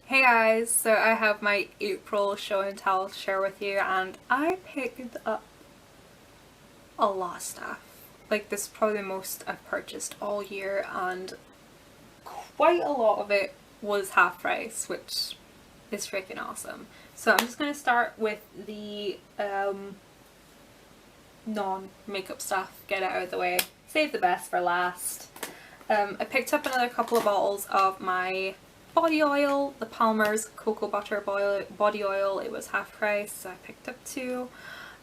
Hey guys, so I have my April show and tell to share with you, and I picked up a lot of stuff. Like, this is probably the most I've purchased all year, and quite a lot of it was half price, which is freaking awesome. So I'm just going to start with the non-makeup stuff, get it out of the way, save the best for last. I picked up another couple of bottles of my body oil, the Palmer's Cocoa Butter body oil. It was half price, so I picked up two.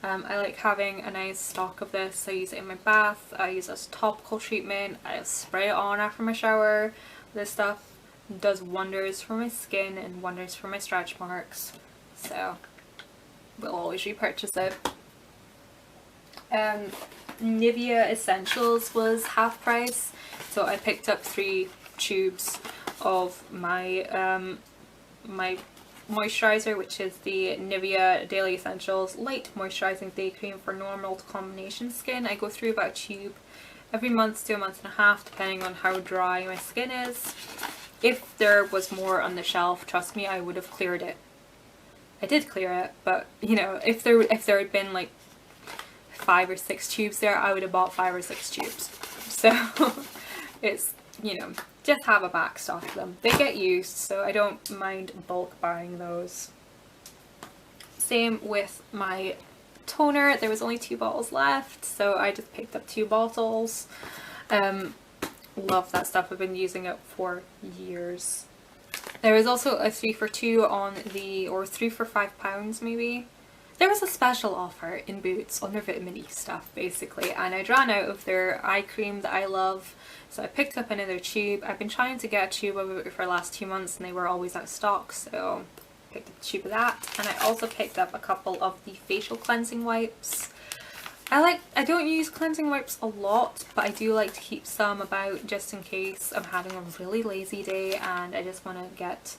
I like having a nice stock of this. I use it in my bath, I use it as a topical treatment, I spray it on after my shower. This stuff does wonders for my skin and wonders for my stretch marks, so we'll always repurchase it. Nivea Essentials was half price, so I picked up 3 tubes of my my moisturizer, which is the Nivea Daily Essentials Light Moisturizing Day Cream for normal to combination skin. I go through about a tube every month to a month and a half, depending on how dry my skin is. If there was more on the shelf, trust me, I would have cleared it. I did clear it, but you know, if there had been like 5 or 6 tubes there, I would have bought 5 or 6 tubes. So it's, you know, just have a back stock of them. They get used, so I don't mind bulk buying those. Same with my toner. There was only 2 bottles left, so I just picked up 2 bottles. Love that stuff. I've been using it for years. There was also a 3 for 2 on the, or 3 for £5 maybe. There was a special offer in Boots on their vitamin E stuff basically, and I ran out of their eye cream that I love, so I picked up another tube. I've been trying to get a tube of it for the last 2 months and they were always out of stock, so I picked up a tube of that. And I also picked up a couple of the facial cleansing wipes. I don't use cleansing wipes a lot, but I do like to keep some about just in case I'm having a really lazy day and I just want to get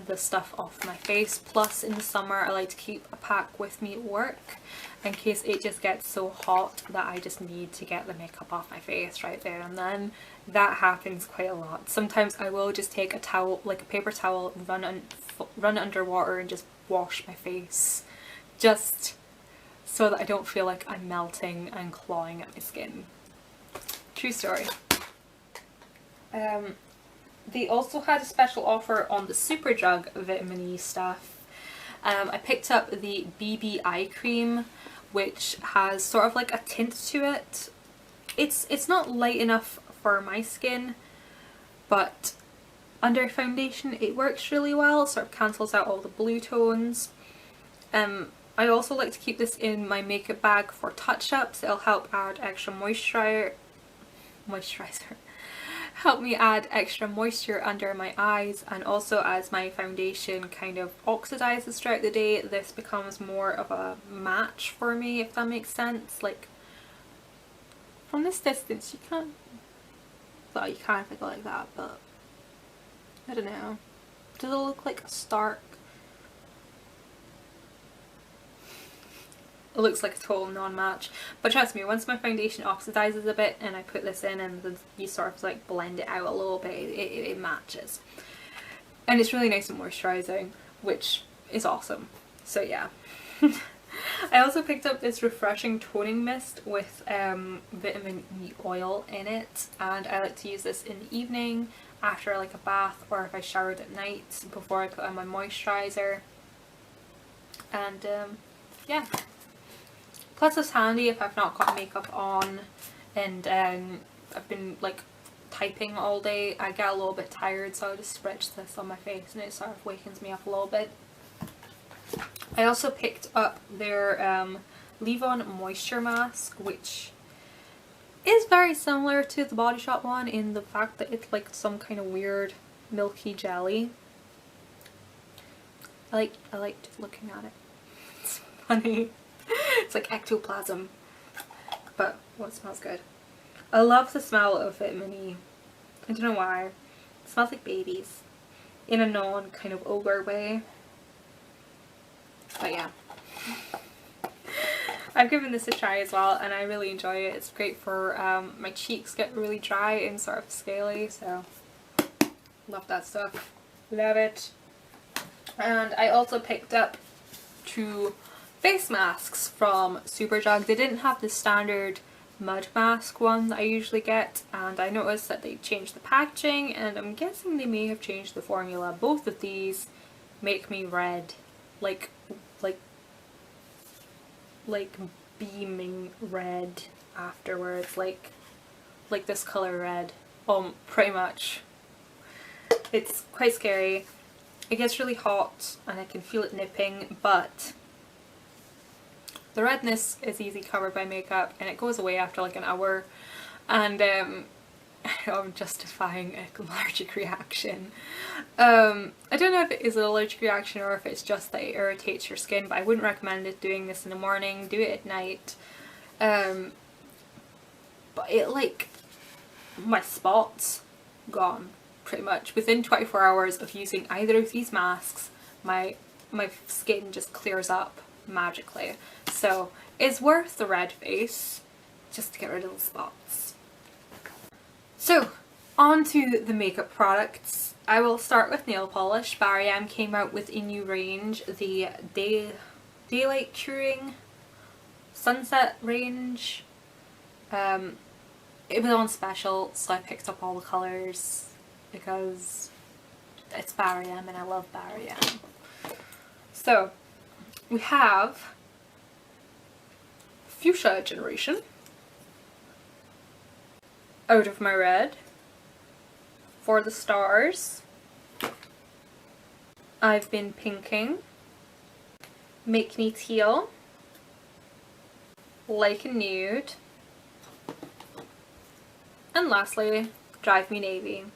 the stuff off my face. Plus in the summer I like to keep a pack with me at work in case it just gets so hot that I just need to get the makeup off my face right there and then. That happens quite a lot. Sometimes I will just take a towel, like a paper towel, run it under water and just wash my face, just so that I don't feel like I'm melting and clawing at my skin. True story. They also had a special offer on the Superdrug vitamin E stuff. I picked up the BB eye cream, which has sort of like a tint to it. It's not light enough for my skin, but under foundation it works really well. It sort of cancels out all the blue tones. I also like to keep this in my makeup bag for touch-ups. It'll help add extra moisturizer. Help me add extra moisture under my eyes, and also as my foundation kind of oxidizes throughout the day, this becomes more of a match for me, if that makes sense. Like, from this distance you can't, well, you can't think like that, but I don't know. Does it look like a stark? It looks like a total non-match, but trust me, once my foundation oxidizes a bit and I put this in and then you sort of like blend it out a little bit, it matches. And it's really nice and moisturizing, which is awesome. So yeah. I also picked up this refreshing toning mist with vitamin E oil in it, and I like to use this in the evening after like a bath, or if I showered at night before I put on my moisturizer. And yeah. Plus it's handy if I've not got makeup on and I've been like typing all day. I get a little bit tired, so I just spritz this on my face and it sort of wakens me up a little bit. I also picked up their Leave On Moisture Mask, which is very similar to the Body Shop one in the fact that it's like some kind of weird milky jelly. I liked looking at it. It's funny. It's like ectoplasm, but well, it smells good. I love the smell of vitamin E. I don't know why. It smells like babies in a non kind of ogre way. But yeah. I've given this a try as well and I really enjoy it. It's great for my cheeks get really dry and sort of scaly, so love that stuff. Love it. And I also picked up 2 face masks from Superdrug. They didn't have the standard mud mask one that I usually get, and I noticed that they changed the packaging, and I'm guessing they may have changed the formula. Both of these make me red, like beaming red afterwards, like this color red. Pretty much. It's quite scary. It gets really hot and I can feel it nipping, but the redness is easy covered by makeup and it goes away after like an hour, and I'm justifying an allergic reaction. I don't know if it is an allergic reaction or if it's just that it irritates your skin, but I wouldn't recommend it doing this in the morning. Do it at night. But it, like, my spots gone pretty much within 24 hours of using either of these masks. My skin just clears up magically, so it's worth the red face just to get rid of the spots. So on to the makeup products. I will start with nail polish. Barry M came out with a new range, the Daylight Curing Sunset range. It was on special, so I picked up all the colours because it's Barry M and I love Barry M. So we have Fuchsia Generation, Out of My Red, For the Stars, I've Been Pinking, Make Me Teal, Like a Nude, and lastly, Drive Me Navy.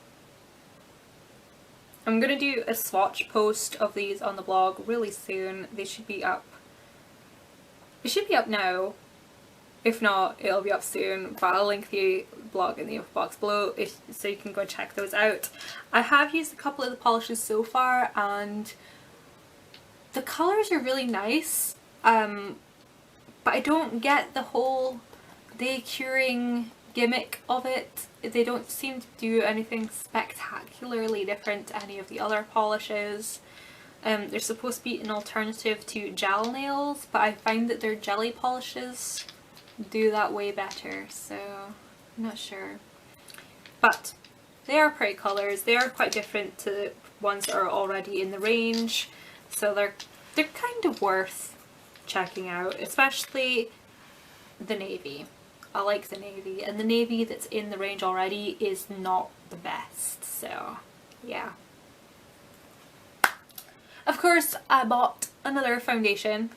I'm going to do a swatch post of these on the blog really soon. They should be up. It should be up now. If not, it'll be up soon, but I'll link the blog in the info box below so you can go check those out. I have used a couple of the polishes so far and the colours are really nice, but I don't get the whole day curing gimmick of it. They don't seem to do anything spectacularly different to any of the other polishes. They're supposed to be an alternative to gel nails, but I find that their jelly polishes do that way better, so I'm not sure. But they are pretty colours. They are quite different to the ones that are already in the range, so they're kind of worth checking out, especially the navy. I like the navy, and the navy that's in the range already is not the best, so yeah. Of course, I bought another foundation.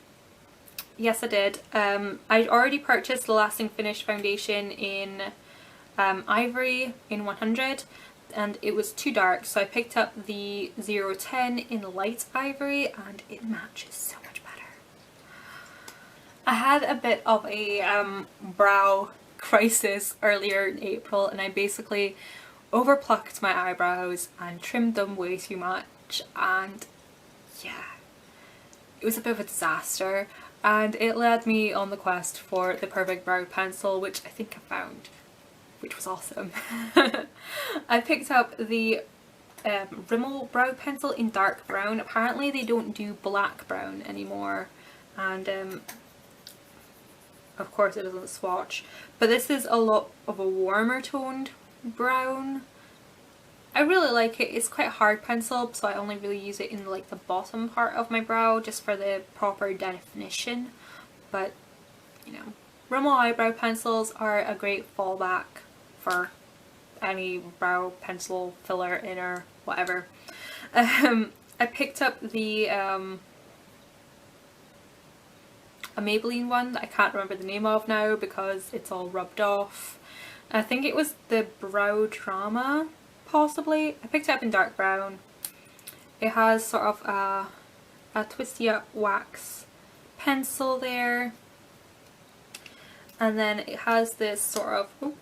Yes, I did. I'd already purchased the Lasting Finish foundation in Ivory in 100, and it was too dark, so I picked up the 010 in Light Ivory, and it matches so much better. I had a bit of a brow crisis earlier in April, and I basically overplucked my eyebrows and trimmed them way too much, and yeah, it was a bit of a disaster, and it led me on the quest for the perfect brow pencil, which I think I found, which was awesome. I picked up the Rimmel brow pencil in dark brown. Apparently they don't do black brown anymore, and of course it doesn't swatch, but this is a lot of a warmer toned brown. I really like it. It's quite a hard pencil, so I only really use it in like the bottom part of my brow just for the proper definition, but you know, Rimmel eyebrow pencils are a great fallback for any brow pencil filler, inner, whatever. I picked up the a Maybelline one that I can't remember the name of now because it's all rubbed off. I think it was the Brow Drama, possibly. I picked it up in dark brown. It has sort of a twisty up wax pencil there, and then it has this sort of, oh,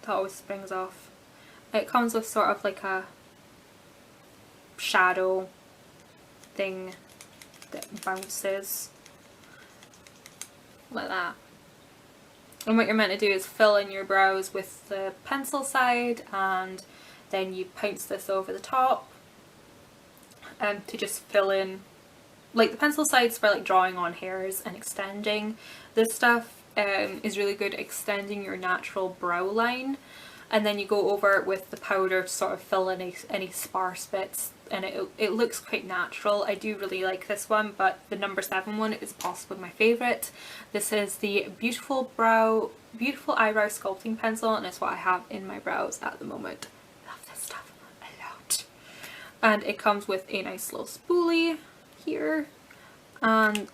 that always springs off. It comes with sort of like a shadow thing that bounces like that. And what you're meant to do is fill in your brows with the pencil side, and then you pounce this over the top. to just fill in, like the pencil sides for like drawing on hairs and extending. This stuff is really good extending your natural brow line, and then you go over it with the powder to sort of fill in any sparse bits, and it looks quite natural. I do really like this one, but the number 7 one is possibly my favourite. This is the Beautiful Eyebrow Sculpting Pencil, and it's what I have in my brows at the moment. Love this stuff a lot. And it comes with a nice little spoolie here, and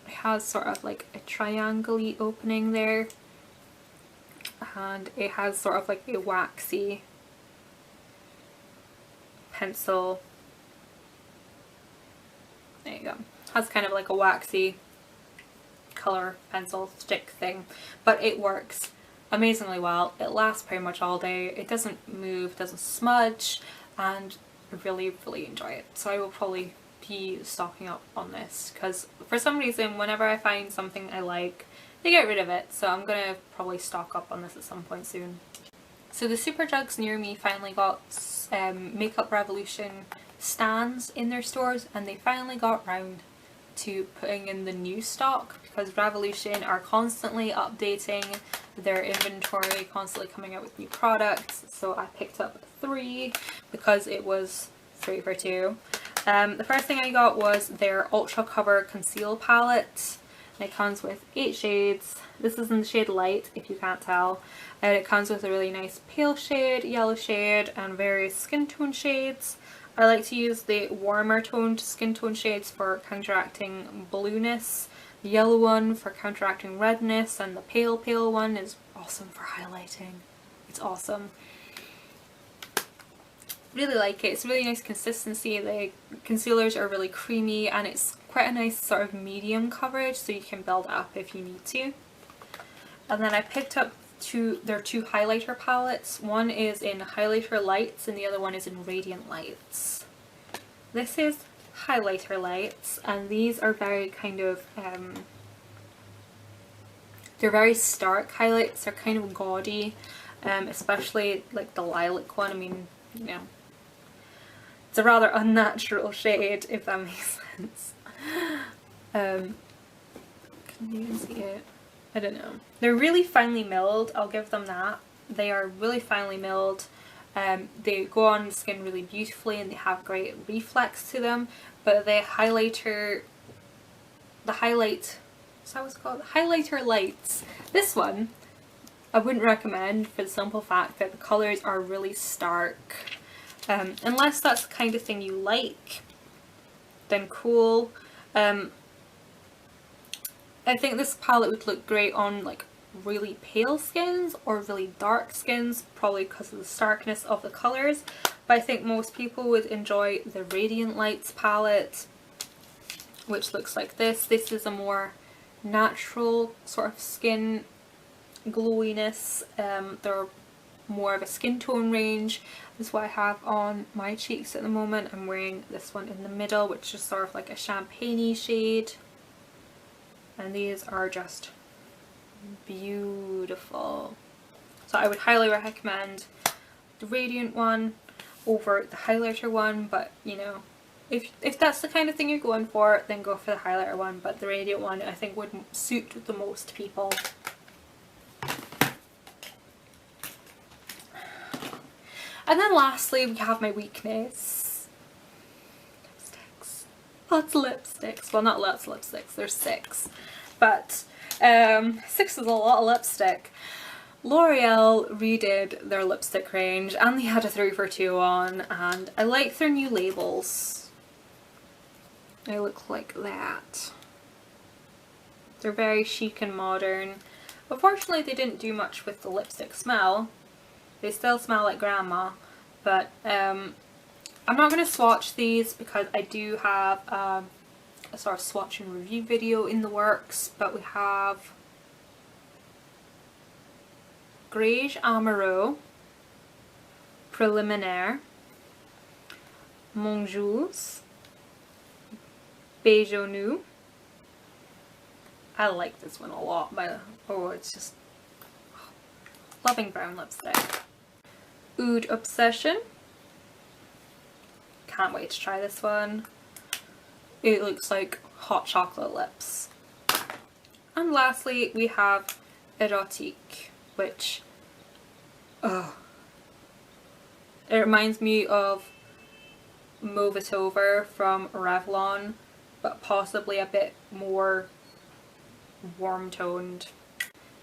it has sort of like a triangle-y opening there, and it has sort of like a waxy pencil. There you go. Has kind of like a waxy colour pencil stick thing, but it works amazingly well. It lasts pretty much all day. It doesn't move, doesn't smudge, and I really enjoy it. So I will probably be stocking up on this, because for some reason whenever I find something I like, they get rid of it, so I'm gonna probably stock up on this at some point soon. So the Superjugs near me finally got Makeup Revolution stands in their stores, and they finally got round to putting in the new stock, because Revolution are constantly updating their inventory, constantly coming out with new products. So I picked up 3 because it was 3 for 2. The first thing I got was their Ultra Cover Conceal Palette. It comes with 8 shades. This is in the shade Light, if you can't tell. And it comes with a really nice pale shade, yellow shade, and various skin tone shades. I like to use the warmer toned skin tone shades for counteracting blueness, the yellow one for counteracting redness, and the pale one is awesome for highlighting. It's awesome. Really like it. It's really nice consistency. The concealers are really creamy, and it's quite a nice sort of medium coverage, so you can build it up if you need to. And then I picked up their 2 highlighter palettes. One is in Highlighter Lights and the other one is in Radiant Lights. This is Highlighter Lights, and these are very kind of they're very stark highlights. They're kind of gaudy, especially like the lilac one. I mean, you know, it's a rather unnatural shade, if that makes sense. Can you even see it? I don't know. They're really finely milled, I'll give them that. They are really finely milled. They go on the skin really beautifully, and they have great reflex to them, but the highlighter, is that what's it called? Highlighter Lights. This one I wouldn't recommend, for the simple fact that the colours are really stark. Unless that's the kind of thing you like, then cool. I think this palette would look great on like really pale skins or really dark skins, probably because of the starkness of the colours, but I think most people would enjoy the Radiant Lights palette, which looks like this. This is a more natural sort of skin glowiness. They're more of a skin tone range. This is what I have on my cheeks at the moment. I'm wearing this one in the middle, which is sort of like a champagne-y shade. And these are just beautiful. So I would highly recommend the Radiant one over the highlighter one, but you know, if that's the kind of thing you're going for, then go for the highlighter one, but the Radiant one I think would suit the most people. And then lastly we have my weakness. Lipsticks. Lots of lipsticks. Well, not lots of lipsticks, there's 6. But 6 is a lot of lipstick. L'Oreal redid their lipstick range, and they had a 3 for 2 on, and I like their new labels. They look like that. They're very chic and modern. Unfortunately they didn't do much with the lipstick smell. They still smell like grandma, but I'm not going to swatch these because I do have a sort of swatch and review video in the works, but we have Grège Amoureux, Preliminaire, Monjoux, Beige. I like this one a lot. Oh, it's just loving brown lipstick. Oud Obsession, can't wait to try this one. It looks like hot chocolate lips. And lastly we have Erotique, which it reminds me of Move It Over from Revlon, but possibly a bit more warm toned.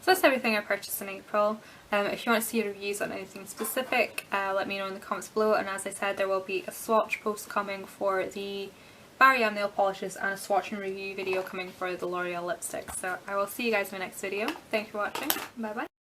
So that's everything I purchased in April. If you want to see reviews on anything specific, let me know in the comments below, and as I said, there will be a swatch post coming for the Barry M nail polishes and a swatch and review video coming for the L'Oreal lipstick. So I will see you guys in my next video. Thank you for watching. Bye bye.